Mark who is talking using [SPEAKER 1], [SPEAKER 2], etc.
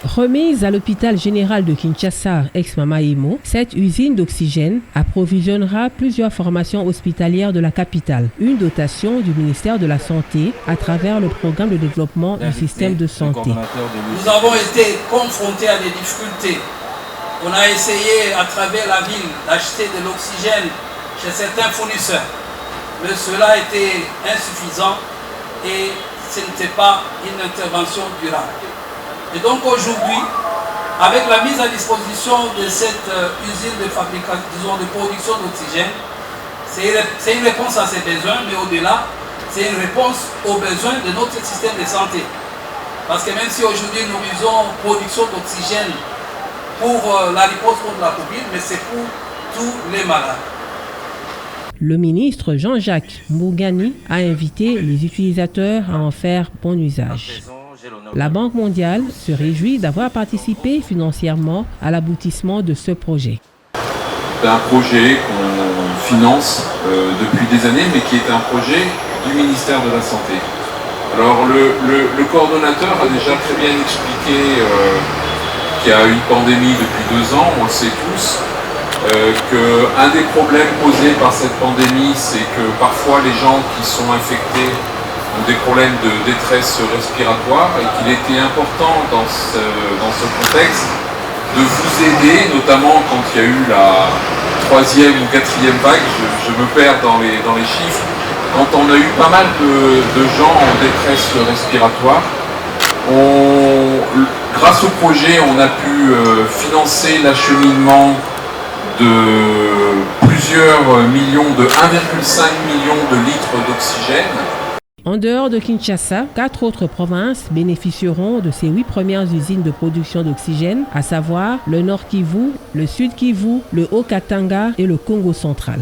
[SPEAKER 1] Remise à l'hôpital général de Kinshasa, ex-Mamaimo, cette usine d'oxygène approvisionnera plusieurs formations hospitalières de la capitale. Une dotation du ministère de la Santé à travers le programme de développement du système de santé.
[SPEAKER 2] Nous avons été confrontés à des difficultés. On a essayé à travers la ville d'acheter de l'oxygène chez certains fournisseurs. Mais cela a été insuffisant et ce n'était pas une intervention durable. Et donc aujourd'hui, avec la mise à disposition de cette usine de fabrication, disons de production d'oxygène, c'est une réponse à ces besoins, mais au-delà, c'est une réponse aux besoins de notre système de santé. Parce que même si aujourd'hui nous visons production d'oxygène pour la riposte contre la Covid, mais c'est pour tous les malades.
[SPEAKER 1] Le ministre Jean-Jacques Mbugani a invité les utilisateurs à en faire bon usage. La Banque mondiale se réjouit d'avoir participé financièrement à l'aboutissement de ce projet.
[SPEAKER 3] C'est un projet qu'on finance depuis des années, mais qui est un projet du ministère de la Santé. Alors le coordonnateur a déjà très bien expliqué qu'il y a une pandémie depuis 2 ans, on le sait tous, qu'un des problèmes posés par cette pandémie, c'est que parfois les gens qui sont infectés ont des problèmes de détresse respiratoire et qu'il était important dans ce contexte de vous aider, notamment quand il y a eu la 3e ou 4e vague, je me perds dans les chiffres, quand on a eu pas mal de gens en détresse respiratoire. Grâce au projet, on a pu financer l'acheminement de plusieurs millions, de 1,5 million de litres d'oxygène.
[SPEAKER 1] En dehors de Kinshasa, 4 autres provinces bénéficieront de ces 8 premières usines de production d'oxygène, à savoir le Nord Kivu, le Sud Kivu, le Haut-Katanga et le Congo central.